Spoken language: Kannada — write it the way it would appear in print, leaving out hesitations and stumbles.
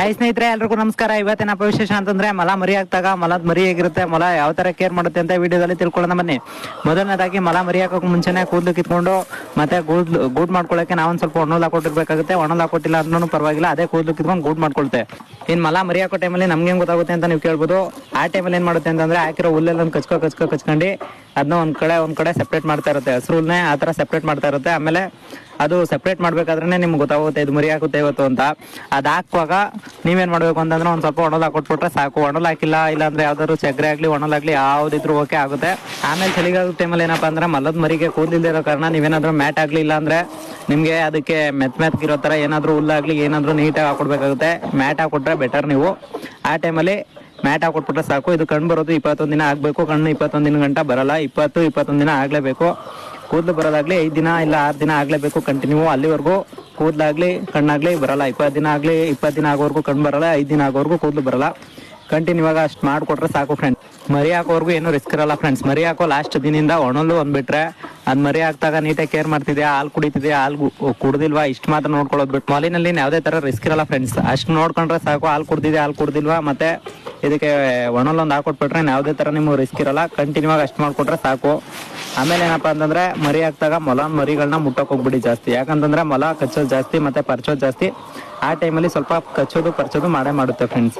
ಹಾಯ್ ಸ್ನೇಹಿತರೆ, ಎಲ್ರಿಗೂ ನಮಸ್ಕಾರ. ಇವತ್ತಿನಪ್ಪ ವಿಶೇಷ ಅಂತಂದ್ರೆ ಮೊಲ ಮರಿ ಹಾಕ್ದಾಗ ಮೊಲದ ಮರಿ ಹೇಗಿರುತ್ತೆ, ಮೊಲ ಯಾವ ತರ ಕೇರ್ ಮಾಡುತ್ತೆ ಅಂತ ವಿಡಿಯೋದಲ್ಲಿ ತಿಳ್ಕೊಳ್ಳೋಣ ಬನ್ನಿ. ಮೊದಲನೇದಾಗಿ ಮೊಲ ಮರಿ ಹಾಕೋಕೆ ಮುಂಚೆನೆ ಕೂದಲು ಕಿತ್ಕೊಂಡು ಮತ್ತೆ ಗೂಡ್ ಮಾಡ್ಕೊಳ್ಳೋಕೆ ನಾವೊಂದ್ ಸ್ವಲ್ಪ ಒಣಲ್ ಹಾಕೊಟ್ಟಿರ್ಬೇಕಾಗುತ್ತೆ. ಒಣಲ್ ಹಾಕೊಟ್ಟಿಲ್ಲ ಅಂದ್ರೂ ಪರವಾಗಿಲ್ಲ, ಅದೇ ಕೂದಲು ಕಿತ್ಕೊಂಡು ಗೂಡ್ ಮಾಡ್ಕೊಳುತ್ತೆ. ಇನ್ ಮೊಲ ಮರಿ ಹಾಕೋ ಟೈಮಲ್ಲಿ ನಮ್ಗೆ ಹೆಂಗ್ ಗೊತ್ತಾಗುತ್ತೆ ಅಂತ ನೀವು ಕೇಳ್ಬೋದು. ಆ ಟೈಮಲ್ಲಿ ಏನ್ ಮಾಡುತ್ತೆ ಅಂತಂದ್ರೆ ಹಾಕಿರೋ ಹುಲ್ಲೆಲ್ಲ ಕಚ್ಕೊಂಡು ಅದನ್ನ ಒಂದ್ ಕಡೆ ಸೆಪರೇಟ್ ಮಾಡ್ತಾ ಇರುತ್ತೆ. ಹಸಿರು ಹುಲ್ನೇ ಆ ತರ ಸೆಪರೇಟ್ ಮಾಡ್ತಾ ಇರುತ್ತೆ. ಆಮೇಲೆ ಅದು ಸೆಪರೇಟ್ ಮಾಡ್ಬೇಕಾದ್ರೆ ನಿಮ್ಗೆ ಗೊತ್ತಾಗುತ್ತೆ ಇದು ಮರಿ ಹಾಕುತ್ತೆ ಇವತ್ತು ಅಂತ. ಅದ್ ಹಾಕುವಾಗ ನೀವೇನ್ ಮಾಡ್ಬೇಕು ಅಂತಂದ್ರೆ ಒಂದ್ ಸ್ವಲ್ಪ ಒಣಲ್ ಹಾಕೊಟ್ಬಿಟ್ರೆ ಸಾಕು. ಒಣಲ್ ಹಾಕಿಲ್ಲ, ಇಲ್ಲಾಂದ್ರೆ ಯಾವ್ದಾದ್ರು ಚಕ್ರೆ ಆಗ್ಲಿ ಒಣಲ್ ಆಗ್ಲಿ ಯಾವ್ದಿದ್ರು ಓಕೆ ಆಗುತ್ತೆ. ಆಮೇಲೆ ಚಳಿಗಾಲ ಟೈಮಲ್ಲಿ ಏನಪ್ಪಾ ಅಂದ್ರೆ ಮಲದ ಮರಿಗೆ ಕೂದಲಿರೋ ಕಾರಣ ನೀವೇನಾದ್ರೂ ಮ್ಯಾಟ್ ಆಗ್ಲಿ ಇಲ್ಲ ಅಂದ್ರೆ ನಿಮ್ಗೆ ಅದಕ್ಕೆ ಮೆತ್ಗಿರೋ ತರ ಏನಾದ್ರು ಹುಲ್ಲಾಗ್ಲಿ ಏನಾದ್ರು ನೀಟಾಗಿ ಹಾಕೊಡ್ಬೇಕಾಗುತ್ತೆ. Mat ಹಾಕೊಟ್ರೆ better. ನೀವು ಆ ಟೈಮಲ್ಲಿ ಮ್ಯಾಟ್ ಹಾಕೊಟ್ಬಿಟ್ರೆ ಸಾಕು. ಇದು ಕಣ್ಣು ಬರೋದು 21 ದಿನ ಆಗ್ಬೇಕು. ಕಣ್ಣು 21 ದಿನ ಗಂಟ ಬರಲ್ಲ, 21 ದಿನ ಆಗ್ಲೇಬೇಕು. ಕೂದಲು ಬರೋದಾಗ್ಲಿ 5 ದಿನ ಇಲ್ಲ 6 ದಿನ ಆಗ್ಲೇಬೇಕು ಕಂಟಿನ್ಯೂ. ಅಲ್ಲಿವರೆಗೂ ಕೂದಲಾಗ್ಲಿ ಕಣ್ಣಾಗ್ಲಿ ಬರಲ್ಲ. 20 ದಿನ ಆಗ್ಲಿ 20 ದಿನ ಆಗೋವರೆಗೂ ಕಣ್ಣು ಬರಲ್ಲ, 5 ದಿನ ಆಗೋವರೆಗೂ ಕೂದಲು ಬರಲ್ಲ. ಕಂಟಿನ್ಯೂ ಆಗ ಅಷ್ಟು ಮಾಡ್ಕೊಟ್ರೆ ಸಾಕು ಫ್ರೆಂಡ್ಸ್. ಮರಿ ಹಾಕೋವರೆಗೂ ಏನು ರಿಸ್ಕ್ ಇರಲ್ಲ ಫ್ರೆಂಡ್ಸ್. ಮರಿ ಹಾಕೋ ಲಾಸ್ಟ್ ದಿನದಿಂದ ಒಣಲು ಅಂದ್ಬಿಟ್ರೆ ಅದ್ ಮರಿ ಹಾಕ್ದಾಗ ನೀಟಾಗಿ ಕೇರ್ ಮಾಡ್ತಿದ್ಯಾ, ಹಾಲು ಕುಡಿತಿದ್ಯಾ, ಹಾಲು ಕುಡ್ದಿಲ್ವಾ, ಇಷ್ಟು ಮಾತ್ರ ನೋಡ್ಕೊಳ್ಳೋದು ಬಿಟ್ಟು ಮೊಲಿನಲ್ಲಿ ಯಾವುದೇ ತರ ರಿಸ್ಕ್ ಇರಲ್ಲ ಫ್ರೆಂಡ್ಸ್. ಅಷ್ಟು ನೋಡ್ಕೊಂಡ್ರೆ ಸಾಕು. ಹಾಲು ಕುಡ್ದಿದ್ಯಾ, ಹಾಲು ಕುಡ್ದಿಲ್ವಾ, ಮತ್ತೆ ಇದಕ್ಕೆ ಒಣಲೊಂದು ಹಾಕೊಟ್ಬಿಟ್ರೆ ಯಾವುದೇ ತರ ನಿಮ್ಗೆ ರಿಸ್ಕ್ ಇರಲ್ಲ. ಕಂಟಿನ್ಯೂ ಆಗಿ ಅಷ್ಟು ಮಾಡ್ಕೊಟ್ರೆ ಸಾಕು. ಆಮೇಲೆ ಏನಪ್ಪಾ ಅಂತಂದ್ರೆ ಮರಿ ಹಾಕ್ದಾಗ ಮೊಲ ಮರಿಗಳನ್ನ ಮುಟ್ಟಕ್ ಹೋಗ್ಬಿಡಿ ಜಾಸ್ತಿ. ಯಾಕಂತಂದ್ರೆ ಮೊಲ ಕಚ್ಚೋದು ಜಾಸ್ತಿ ಮತ್ತೆ ಪರ್ಚೋದು ಜಾಸ್ತಿ. ಆ ಟೈಮಲ್ಲಿ ಸ್ವಲ್ಪ ಕಚ್ಚೋದು ಪರ್ಚೋದು ಮಾಡೇ ಮಾಡುತ್ತೆ ಫ್ರೆಂಡ್ಸ್.